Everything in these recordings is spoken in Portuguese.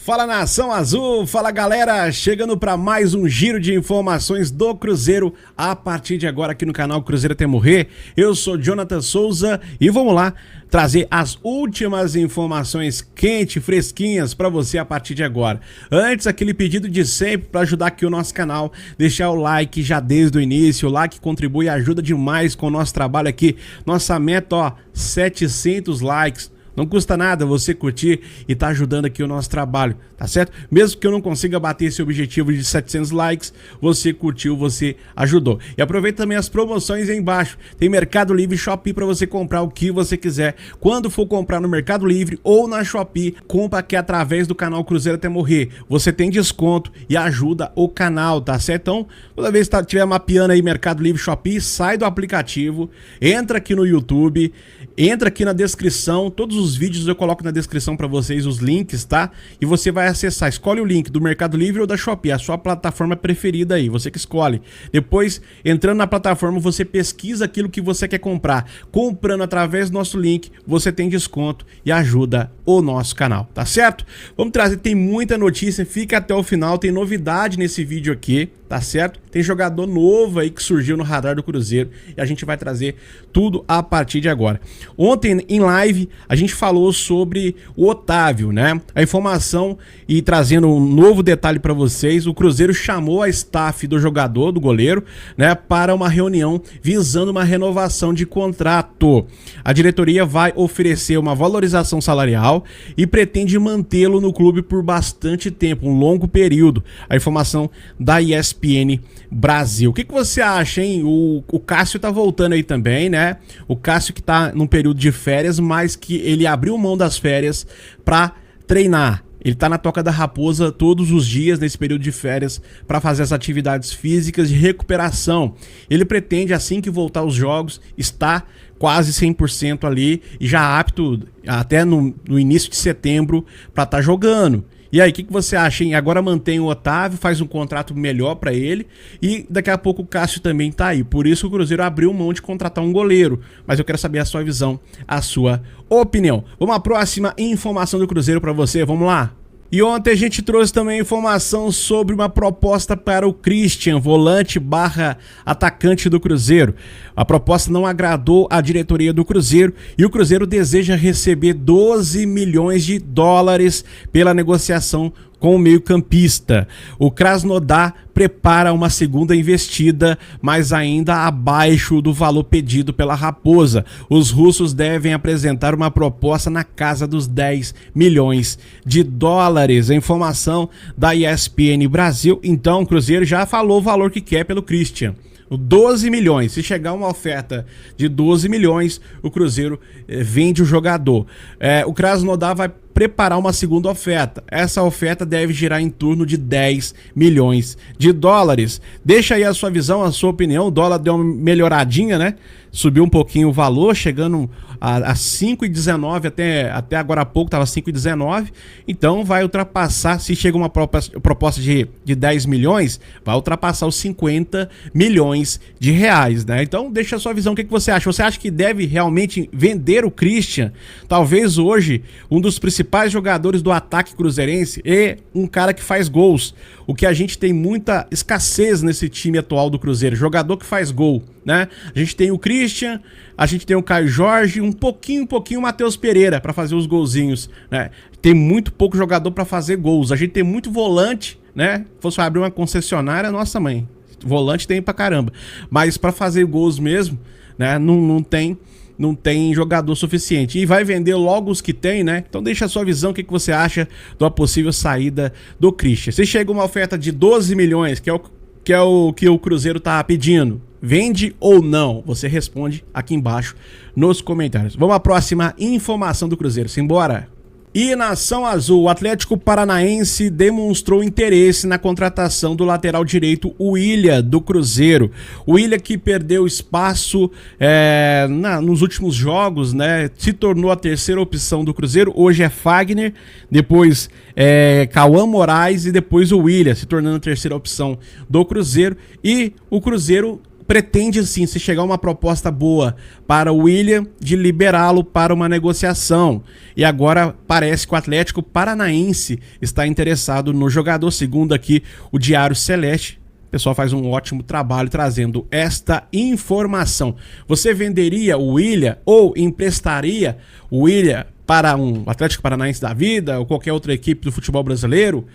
Fala Nação Azul, fala galera, chegando para mais um giro de informações do Cruzeiro a partir de agora aqui no canal Cruzeiro Até Morrer. Eu sou Jonathan Souza e vamos lá trazer as últimas informações quentes, fresquinhas para você a partir de agora. Antes, aquele pedido de sempre para ajudar aqui o nosso canal, deixar o like já desde o início, o like contribui e ajuda demais com o nosso trabalho aqui. Nossa meta, ó, 700 likes. Não custa nada você curtir e tá ajudando aqui o nosso trabalho, tá certo? Mesmo que eu não consiga bater esse objetivo de 700 likes, você curtiu, você ajudou. E aproveita também as promoções aí embaixo. Tem Mercado Livre e Shopee para você comprar o que você quiser. Quando for comprar no Mercado Livre ou na Shopee, compra aqui através do canal Cruzeiro Até Morrer. Você tem desconto e ajuda o canal, tá certo? Então, toda vez que estiver mapeando aí Mercado Livre, Shopee, sai do aplicativo, entra aqui no YouTube, entra aqui na descrição, todos os vídeos eu coloco na descrição para vocês os links, tá? E você vai acessar, escolhe o link do Mercado Livre ou da Shopee, a sua plataforma preferida aí, você que escolhe. Depois, entrando na plataforma, você pesquisa aquilo que você quer comprar. Comprando através do nosso link, você tem desconto e ajuda o nosso canal, tá certo? Vamos trazer, tem muita notícia, fica até o final, tem novidade nesse vídeo aqui, tá certo? Tem jogador novo aí que surgiu no radar do Cruzeiro e a gente vai trazer tudo a partir de agora. Ontem em live a gente falou sobre o Otávio, né? A informação e trazendo um novo detalhe para vocês, o Cruzeiro chamou a staff do jogador, do goleiro, né, para uma reunião visando uma renovação de contrato. A diretoria vai oferecer uma valorização salarial e pretende mantê-lo no clube por bastante tempo, um longo período. A informação da ESPN Brasil. O que você acha, hein? O Cássio tá voltando aí também, né? O Cássio que tá num período de férias, mas que ele abriu mão das férias para treinar. Ele tá na Toca da Raposa todos os dias nesse período de férias para fazer as atividades físicas de recuperação. Ele pretende, assim que voltar aos jogos, estar quase 100% ali e já apto até no início de setembro para estar jogando. E aí, o que você acha, hein? Agora mantém o Otávio, faz um contrato melhor pra ele e daqui a pouco o Cássio também tá aí. Por isso o Cruzeiro abriu mão de contratar um goleiro. Mas eu quero saber a sua visão, a sua opinião. Vamos à próxima informação do Cruzeiro pra você, vamos lá? E ontem a gente trouxe também informação sobre uma proposta para o Christian, volante barra atacante do Cruzeiro. A proposta não agradou a diretoria do Cruzeiro e o Cruzeiro deseja receber 12 milhões de dólares pela negociação com o meio-campista. O Krasnodar prepara uma segunda investida, mas ainda abaixo do valor pedido pela Raposa. Os russos devem apresentar uma proposta na casa dos 10 milhões de dólares. A informação da ESPN Brasil. Então, o Cruzeiro já falou o valor que quer pelo Christian. 12 milhões. Se chegar uma oferta de 12 milhões, o Cruzeiro vende o jogador. O Krasnodar vai preparar uma segunda oferta. Essa oferta deve girar em torno de 10 milhões de dólares. Deixa aí a sua visão, a sua opinião. O dólar deu uma melhoradinha, né? Subiu um pouquinho o valor, chegando a 5,19 até agora há pouco, estava 5,19. Então vai ultrapassar, se chega uma proposta de 10 milhões, vai ultrapassar os 50 milhões de reais, né? Então deixa a sua visão, o que você acha? Você acha que deve realmente vender o Christian? Talvez hoje um dos principais jogadores do ataque cruzeirense e um cara que faz gols. O que a gente tem muita escassez nesse time atual do Cruzeiro, jogador que faz gol, né? A gente tem o Christian, a gente tem o Caio Jorge, um pouquinho o Matheus Pereira para fazer os golzinhos, né? Tem muito pouco jogador para fazer gols. A gente tem muito volante, né? Se fosse abrir uma concessionária, nossa mãe, volante tem pra caramba. Mas para fazer gols mesmo, né? Não tem jogador suficiente. E vai vender logo os que tem, né? Então deixa a sua visão, o que você acha da possível saída do Christian. Se chega uma oferta de 12 milhões, que é o que o Cruzeiro tá pedindo, vende ou não? Você responde aqui embaixo nos comentários. Vamos à próxima informação do Cruzeiro. Simbora! E Nação Azul, o Atlético Paranaense demonstrou interesse na contratação do lateral direito William do Cruzeiro. O William, que perdeu espaço nos últimos jogos, né? Se tornou a terceira opção do Cruzeiro. Hoje é Fagner, depois Cauã Moraes e depois o William, se tornando a terceira opção do Cruzeiro. E o Cruzeiro pretende sim, se chegar uma proposta boa para o William, de liberá-lo para uma negociação. E agora parece que o Atlético Paranaense está interessado no jogador, segundo aqui o Diário Celeste. O pessoal faz um ótimo trabalho trazendo esta informação. Você venderia o William ou emprestaria o William para um Atlético Paranaense da vida ou qualquer outra equipe do futebol brasileiro?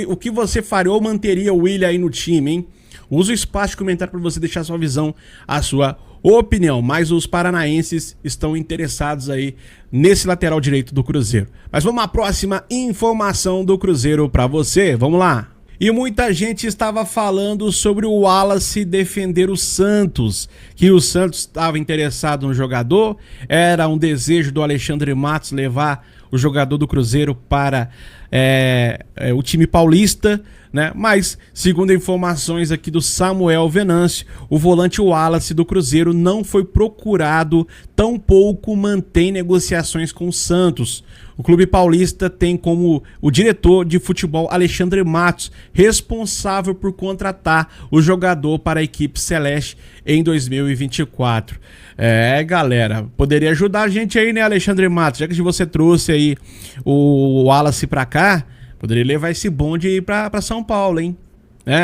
O que você faria ou manteria o William aí no time, hein? Usa o espaço de comentário para você deixar a sua visão, a sua opinião. Mas os paranaenses estão interessados aí nesse lateral direito do Cruzeiro. Mas vamos à próxima informação do Cruzeiro para você. Vamos lá. E muita gente estava falando sobre o Wallace defender o Santos, que o Santos estava interessado no jogador, era um desejo do Alexandre Matos levar o jogador do Cruzeiro para o time paulista, né? Mas, segundo informações aqui do Samuel Venâncio, o volante Wallace do Cruzeiro não foi procurado, tampouco mantém negociações com o Santos. O clube paulista tem como o diretor de futebol Alexandre Matos, responsável por contratar o jogador para a equipe celeste em 2024. Galera, poderia ajudar a gente aí, né, Alexandre Matos? Já que você trouxe aí o Wallace para cá, poderia levar esse bonde aí para São Paulo, hein?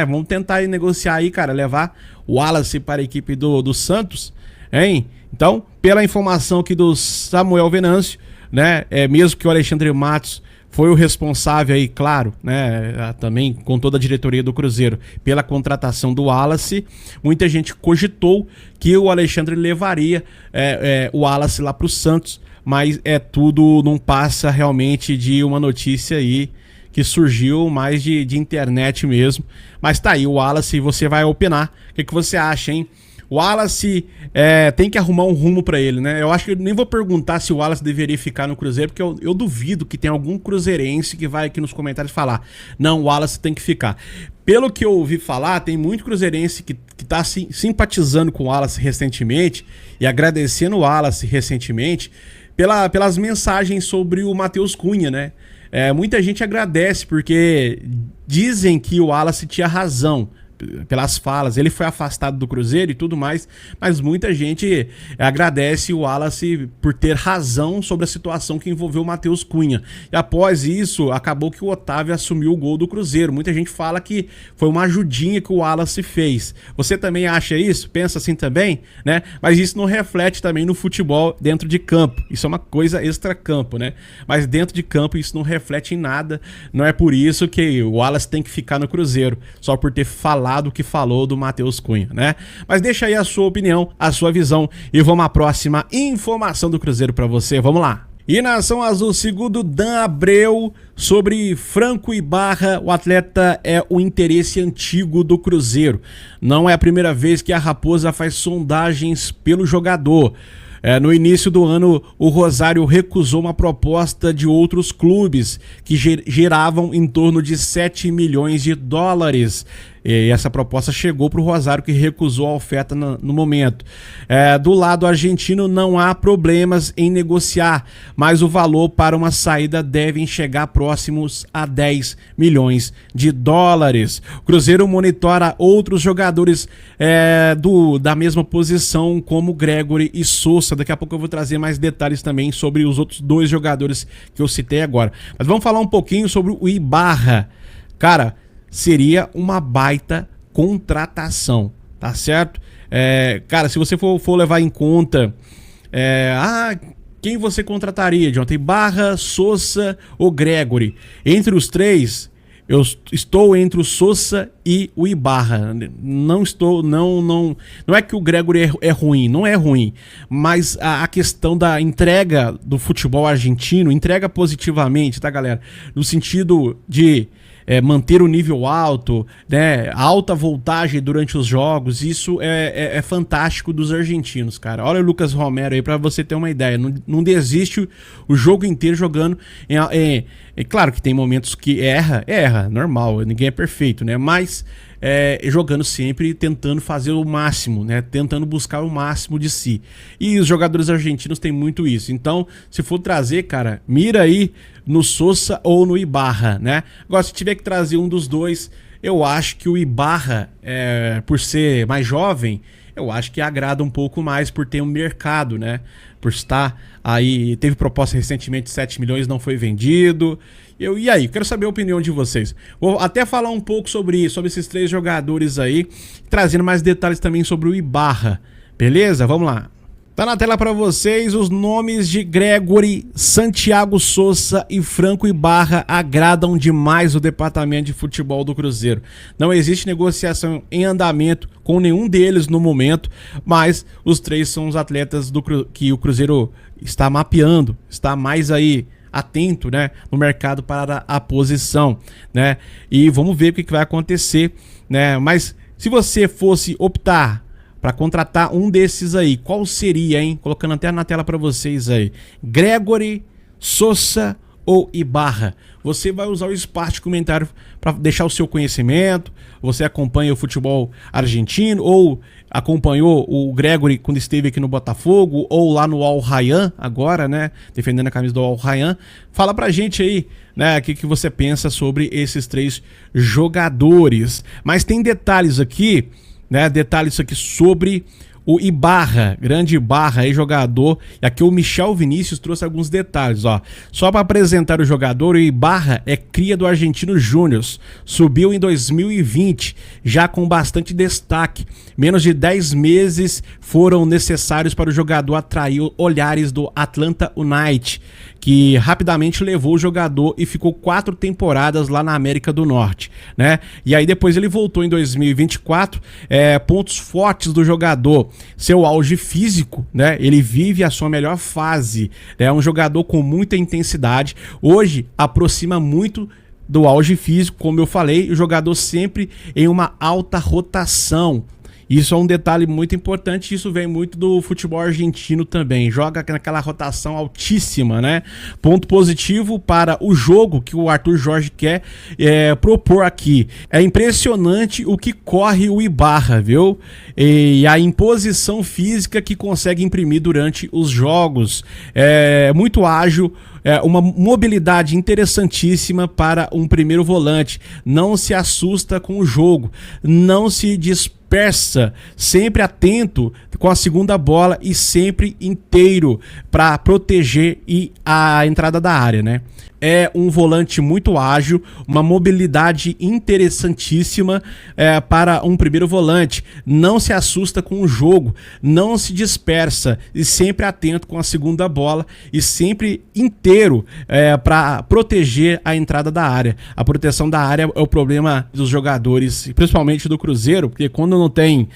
Vamos tentar aí negociar aí, cara, levar o Wallace para a equipe do Santos, hein? Então, pela informação aqui do Samuel Venâncio, né, mesmo que o Alexandre Matos foi o responsável aí, claro, né, também com toda a diretoria do Cruzeiro, pela contratação do Wallace, muita gente cogitou que o Alexandre levaria o Wallace lá para o Santos, mas tudo não passa realmente de uma notícia aí que surgiu mais de internet mesmo. Mas tá aí o Wallace, você vai opinar. O que você acha, hein? O Wallace tem que arrumar um rumo pra ele, né? Eu acho que eu nem vou perguntar se o Wallace deveria ficar no Cruzeiro, porque eu duvido que tenha algum cruzeirense que vai aqui nos comentários falar: não, o Wallace tem que ficar. Pelo que eu ouvi falar, tem muito cruzeirense que tá simpatizando com o Wallace recentemente e agradecendo o Wallace recentemente pelas mensagens sobre o Matheus Cunha, né? Muita gente agradece porque dizem que o Wallace tinha razão pelas falas, ele foi afastado do Cruzeiro e tudo mais, mas muita gente agradece o Wallace por ter razão sobre a situação que envolveu o Matheus Cunha. E após isso, acabou que o Otávio assumiu o gol do Cruzeiro. Muita gente fala que foi uma ajudinha que o Wallace fez. Você também acha isso? Pensa assim também, né? Mas isso não reflete também no futebol dentro de campo. Isso é uma coisa extra-campo, né? Mas dentro de campo isso não reflete em nada. Não é por isso que o Wallace tem que ficar no Cruzeiro, só por ter falado o que falou do Matheus Cunha, né? Mas deixa aí a sua opinião, a sua visão e vamos à próxima informação do Cruzeiro para você. Vamos lá. E Nação Azul, segundo Dan Abreu, sobre Franco Ibarra, o atleta é o interesse antigo do Cruzeiro. Não é a primeira vez que a Raposa faz sondagens pelo jogador. No início do ano, o Rosário recusou uma proposta de outros clubes que geravam em torno de 7 milhões de dólares. E essa proposta chegou para o Rosário, que recusou a oferta no momento. Do lado argentino não há problemas em negociar, mas o valor para uma saída deve chegar próximos a 10 milhões de dólares. O Cruzeiro monitora outros jogadores da mesma posição, como Gregory e Sousa. Daqui a pouco eu vou trazer mais detalhes também sobre os outros dois jogadores que eu citei agora. Mas vamos falar um pouquinho sobre o Ibarra. Cara, seria uma baita contratação, tá certo? Cara, se você for levar em conta... quem você contrataria, Jonathan? Ibarra, Sousa ou Gregory? Entre os três, eu estou entre o Sousa e o Ibarra. Não é que o Gregory é ruim, não é ruim, mas a questão da entrega do futebol argentino, entrega positivamente, tá, galera? No sentido de manter o nível alto, né? Alta voltagem durante os jogos, isso é fantástico dos argentinos, cara. Olha o Lucas Romero aí pra você ter uma ideia. Não desiste o jogo inteiro jogando. Claro que tem momentos que erra, normal, ninguém é perfeito, né? Mas jogando sempre, tentando fazer o máximo, né? Tentando buscar o máximo de si. E os jogadores argentinos têm muito isso. Então, se for trazer, cara, mira aí no Sousa ou no Ibarra, né? Agora, se tiver que trazer um dos dois, eu acho que o Ibarra, por ser mais jovem, eu acho que agrada um pouco mais por ter um mercado, né? Por estar aí, teve proposta recentemente de 7 milhões, não foi vendido. E aí, quero saber a opinião de vocês. Vou até falar um pouco sobre esses 3 jogadores aí, trazendo mais detalhes também sobre o Ibarra, beleza? Vamos lá. Tá na tela para vocês os nomes de Gregory, Santiago Souza e Franco Ibarra agradam demais o departamento de futebol do Cruzeiro. Não existe negociação em andamento com nenhum deles no momento, mas os 3 são os atletas que o Cruzeiro está mapeando, está mais aí atento, né, no mercado para a posição, né? E vamos ver o que vai acontecer, né? Mas se você fosse optar para contratar um desses aí, qual seria, hein? Colocando até na tela para vocês aí. Gregory, Souza ou Ibarra? Você vai usar o espaço de comentário para deixar o seu conhecimento. Você acompanha o futebol argentino ou acompanhou o Gregory quando esteve aqui no Botafogo ou lá no Al Rayyan agora, né? Defendendo a camisa do Al Rayyan. Fala pra gente aí, né? O que você pensa sobre esses 3 jogadores. Mas tem detalhes aqui, né, detalhes aqui sobre o Ibarra, grande Ibarra, aí jogador. E aqui o Michel Vinícius trouxe alguns detalhes, ó. Só para apresentar o jogador, o Ibarra é cria do Argentino Júnior, subiu em 2020, já com bastante destaque. Menos de 10 meses foram necessários para o jogador atrair olhares do Atlanta United, que rapidamente levou o jogador e ficou 4 temporadas lá na América do Norte, né? E aí depois ele voltou em 2024, pontos fortes do jogador, seu auge físico, né? Ele vive a sua melhor fase, é um jogador com muita intensidade, hoje aproxima muito do auge físico, como eu falei, o jogador sempre em uma alta rotação. Isso é um detalhe muito importante, isso vem muito do futebol argentino também, joga naquela rotação altíssima, né? Ponto positivo para o jogo que o Arthur Jorge quer propor aqui. É impressionante o que corre o Ibarra, viu? E a imposição física que consegue imprimir durante os jogos. É muito ágil, uma mobilidade interessantíssima para um primeiro volante. Não se assusta com o jogo, não se dispersa, sempre atento com a segunda bola e sempre inteiro para proteger a entrada da área, né? É um volante muito ágil, uma mobilidade interessantíssima para um primeiro volante. Não se assusta com o jogo, não se dispersa e sempre atento com a segunda bola e sempre inteiro para proteger a entrada da área. A proteção da área é o problema dos jogadores, principalmente do Cruzeiro, porque quando não tem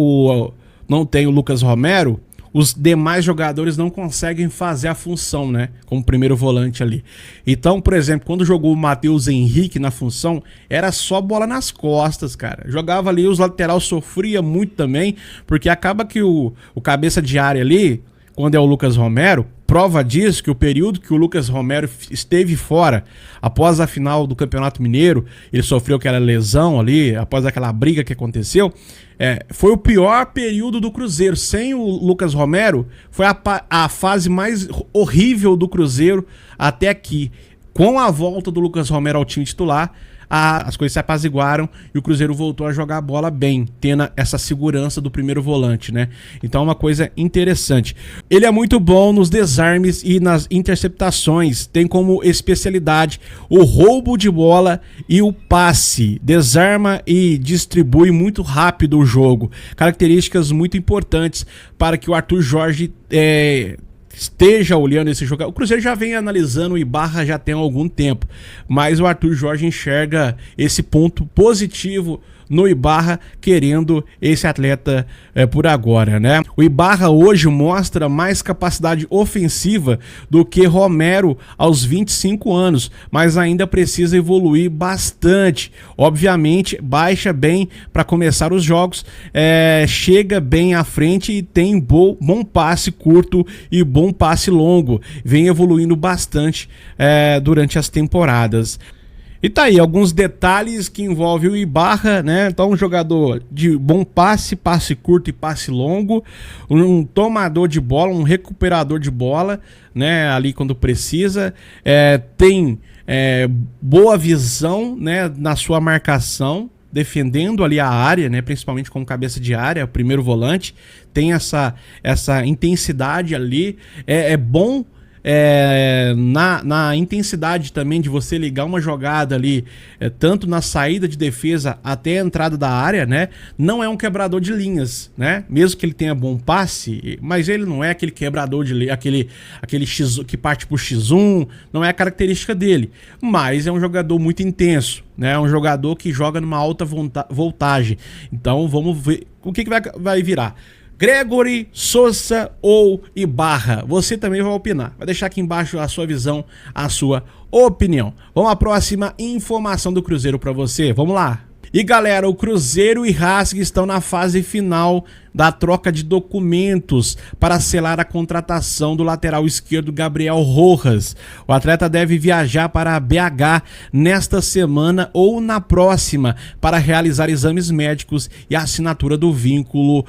o Lucas Romero, os demais jogadores não conseguem fazer a função, né? Como primeiro volante ali. Então, por exemplo, quando jogou o Matheus Henrique na função, era só bola nas costas, cara. Jogava ali, os laterais sofria muito também, porque acaba que o cabeça de área ali, quando é o Lucas Romero, prova disso que o período que o Lucas Romero esteve fora, após a final do Campeonato Mineiro, ele sofreu aquela lesão ali, após aquela briga que aconteceu, foi o pior período do Cruzeiro. Sem o Lucas Romero, foi a fase mais horrível do Cruzeiro até aqui. Com a volta do Lucas Romero ao time titular, as coisas se apaziguaram e o Cruzeiro voltou a jogar a bola bem, tendo essa segurança do primeiro volante, né? Então é uma coisa interessante. Ele é muito bom nos desarmes e nas interceptações, tem como especialidade o roubo de bola e o passe, desarma e distribui muito rápido o jogo, características muito importantes para que o Arthur Jorge esteja olhando esse jogador. O Cruzeiro já vem analisando o Ibarra já tem algum tempo, mas o Arthur Jorge enxerga esse ponto positivo no Ibarra, querendo esse atleta por agora, né? O Ibarra hoje mostra mais capacidade ofensiva do que Romero aos 25 anos, mas ainda precisa evoluir bastante. Obviamente, baixa bem para começar os jogos, chega bem à frente e tem bom passe curto e bom passe longo. Vem evoluindo bastante durante as temporadas. E tá aí, alguns detalhes que envolvem o Ibarra, né? Então, um jogador de bom passe, passe curto e passe longo, um tomador de bola, um recuperador de bola, né? Ali quando precisa, tem boa visão, né? Na sua marcação, defendendo ali a área, né, principalmente como cabeça de área, o primeiro volante, tem essa intensidade ali, é bom na intensidade também de você ligar uma jogada ali, tanto na saída de defesa até a entrada da área, né? Não é um quebrador de linhas, né? Mesmo que ele tenha bom passe, mas ele não é aquele quebrador de aquele X que parte pro X1, não é a característica dele. Mas é um jogador muito intenso, né? É um jogador que joga numa alta voltagem. Então vamos ver o que vai virar. Gregory, Sousa ou Ibarra? Você também vai opinar. Vai deixar aqui embaixo a sua visão, a sua opinião. Vamos à próxima informação do Cruzeiro para você. Vamos lá. E galera, o Cruzeiro e Racing estão na fase final da troca de documentos para selar a contratação do lateral esquerdo Gabriel Rojas. O atleta deve viajar para BH nesta semana ou na próxima para realizar exames médicos e a assinatura do vínculo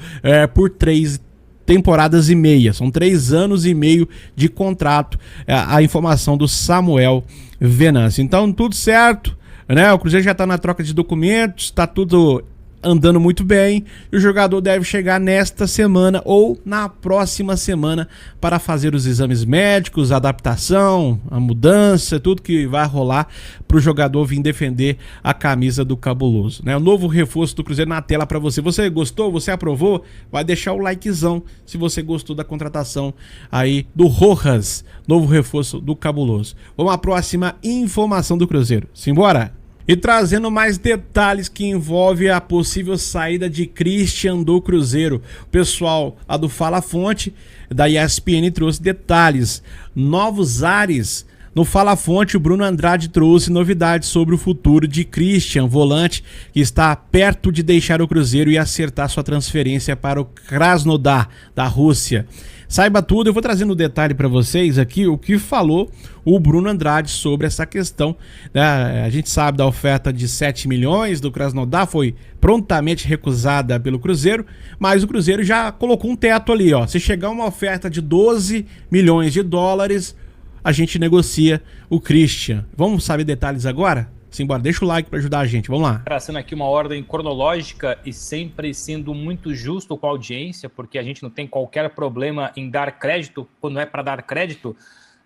por 3 temporadas e meia. São 3 anos e meio de contrato. A informação do Samuel Venâncio. Então, tudo certo, né? O Cruzeiro já está na troca de documentos, está tudo andando muito bem, e o jogador deve chegar nesta semana ou na próxima semana para fazer os exames médicos, a adaptação, a mudança, tudo que vai rolar para o jogador vir defender a camisa do Cabuloso, né? O novo reforço do Cruzeiro na tela para você. Você gostou? Você aprovou? Vai deixar o likezão se você gostou da contratação aí do Rojas, novo reforço do Cabuloso. Vamos à próxima informação do Cruzeiro. Simbora! E trazendo mais detalhes que envolve a possível saída de Christian do Cruzeiro. O pessoal lá do Fala Fonte, da ESPN, trouxe detalhes. Novos ares. No Fala Fonte, o Bruno Andrade trouxe novidades sobre o futuro de Christian, volante, que está perto de deixar o Cruzeiro e acertar sua transferência para o Krasnodar, da Rússia. Saiba tudo, eu vou trazendo um detalhe para vocês aqui, o que falou o Bruno Andrade sobre essa questão, né? A gente sabe da oferta de 7 milhões do Krasnodar, foi prontamente recusada pelo Cruzeiro, mas o Cruzeiro já colocou um teto ali, ó. Se chegar uma oferta de 12 milhões de dólares, a gente negocia o Christian. Vamos saber detalhes agora? Simbora, deixa o like para ajudar a gente, vamos lá. Traçando aqui uma ordem cronológica e sempre sendo muito justo com a audiência, porque a gente não tem qualquer problema em dar crédito quando é para dar crédito.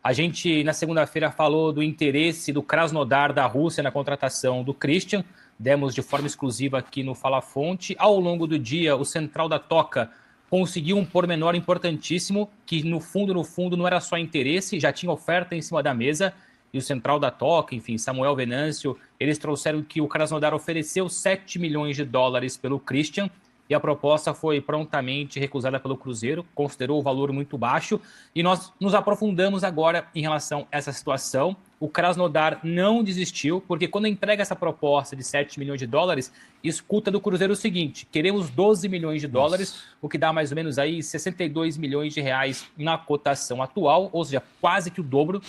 A gente, na segunda-feira, falou do interesse do Krasnodar da Rússia na contratação do Christian. Demos de forma exclusiva aqui no Fala Fonte. Ao longo do dia, o Central da Toca conseguiu um pormenor importantíssimo, que no fundo não era só interesse, já tinha oferta em cima da mesa. E o Central da Toca, enfim, Samuel Venâncio, eles trouxeram que o Krasnodar ofereceu 7 milhões de dólares pelo Christian, e a proposta foi prontamente recusada pelo Cruzeiro, considerou o valor muito baixo, e nós nos aprofundamos agora em relação a essa situação. O Krasnodar não desistiu, porque quando entrega essa proposta de 7 milhões de dólares, escuta do Cruzeiro o seguinte: queremos 12 milhões de dólares, o que dá mais ou menos aí 62 milhões de reais na cotação atual, ou seja, quase que o dobro.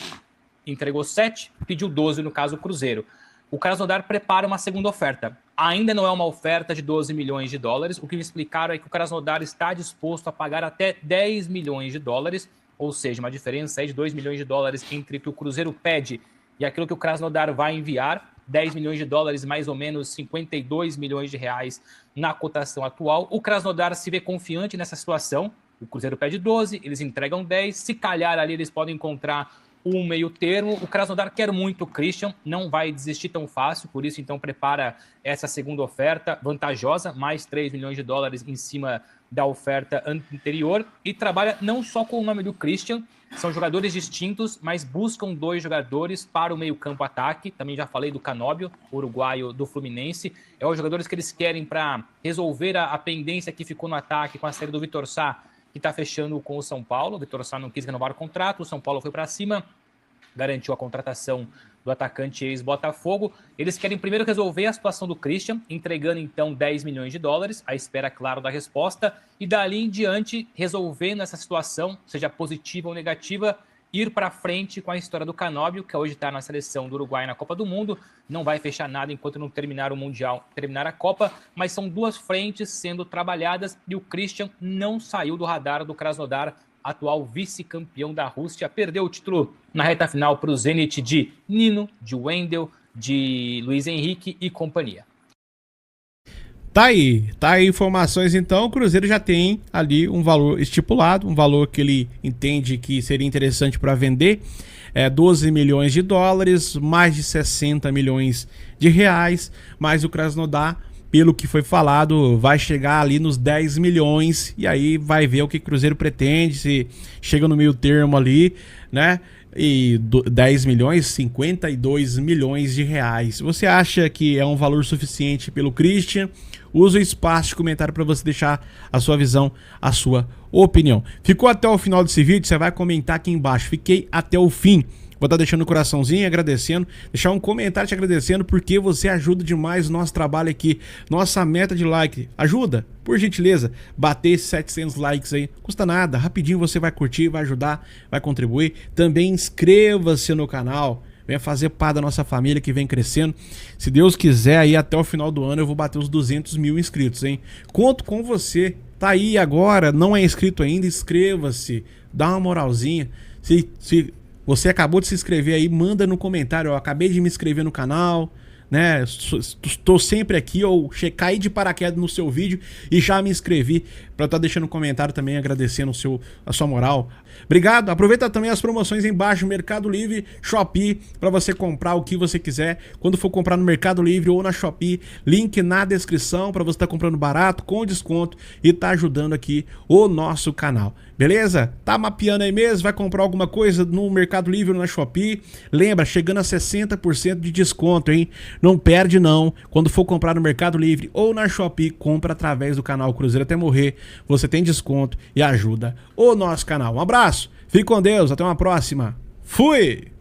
Entregou 7, pediu 12, no caso o Cruzeiro. O Krasnodar prepara uma segunda oferta. Ainda não é uma oferta de 12 milhões de dólares. O que me explicaram é que o Krasnodar está disposto a pagar até 10 milhões de dólares, ou seja, uma diferença aí de 2 milhões de dólares entre o que o Cruzeiro pede e aquilo que o Krasnodar vai enviar. 10 milhões de dólares, mais ou menos 52 milhões de reais na cotação atual. O Krasnodar se vê confiante nessa situação. O Cruzeiro pede 12, eles entregam 10. Se calhar ali eles podem encontrar um meio termo. O Krasnodar quer muito o Christian, não vai desistir tão fácil, por isso então prepara essa segunda oferta vantajosa, mais 3 milhões de dólares em cima da oferta anterior, e trabalha não só com o nome do Christian, são jogadores distintos, mas buscam 2 jogadores para o meio campo ataque. Também já falei do Canóbio, uruguaio do Fluminense, é os jogadores que eles querem para resolver a pendência que ficou no ataque com a saída do Vitor Sá, que está fechando com o São Paulo. O Vitor Sá não quis renovar o contrato, o São Paulo foi para cima, garantiu a contratação do atacante ex-Botafogo. Eles querem primeiro resolver a situação do Christian, entregando então 10 milhões de dólares, à espera, claro, da resposta, e dali em diante, resolvendo essa situação, seja positiva ou negativa, ir para frente com a história do Canóbio, que hoje está na seleção do Uruguai na Copa do Mundo. Não vai fechar nada enquanto não terminar o Mundial, terminar a Copa, mas são 2 frentes sendo trabalhadas, e o Christian não saiu do radar do Krasnodar, atual vice-campeão da Rússia. Perdeu o título na reta final para o Zenit de Nino, de Wendel, de Luiz Henrique e companhia. Tá aí informações então, o Cruzeiro já tem ali um valor estipulado, um valor que ele entende que seria interessante para vender, 12 milhões de dólares, mais de 60 milhões de reais, mas o Krasnodar, pelo que foi falado, vai chegar ali nos 10 milhões, e aí vai ver o que o Cruzeiro pretende, se chega no meio termo ali, né? E 10 milhões, 52 milhões de reais. Você acha que é um valor suficiente pelo Christian? Usa o espaço de comentário para você deixar a sua visão, a sua opinião. Ficou até o final desse vídeo? Você vai comentar aqui embaixo. Fiquei até o fim. Vou estar deixando o coraçãozinho, agradecendo, deixar um comentário te agradecendo, porque você ajuda demais o nosso trabalho aqui. Nossa meta de like, ajuda, por gentileza, bater esses 700 likes aí, custa nada, rapidinho você vai curtir, vai ajudar, vai contribuir. Também inscreva-se no canal, venha fazer parte da nossa família que vem crescendo. Se Deus quiser, aí até o final do ano eu vou bater os 200 mil inscritos, hein? Conto com você, tá aí agora, não é inscrito ainda, inscreva-se, dá uma moralzinha. Se você acabou de se inscrever aí, manda no comentário, eu acabei de me inscrever no canal, né? Estou sempre aqui, ou caí de paraquedas no seu vídeo e já me inscrevi, para estar deixando um comentário também agradecendo a sua moral. Obrigado, aproveita também as promoções embaixo, Mercado Livre, Shopee, para você comprar o que você quiser. Quando for comprar no Mercado Livre ou na Shopee, link na descrição para você estar comprando barato, com desconto e tá ajudando aqui o nosso canal. Beleza? Tá mapeando aí mesmo? Vai comprar alguma coisa no Mercado Livre ou na Shopee? Lembra, chegando a 60% de desconto, hein? Não perde não. Quando for comprar no Mercado Livre ou na Shopee, compra através do canal Cruzeiro Até Morrer. Você tem desconto e ajuda o nosso canal. Um abraço, fique com Deus, até uma próxima. Fui!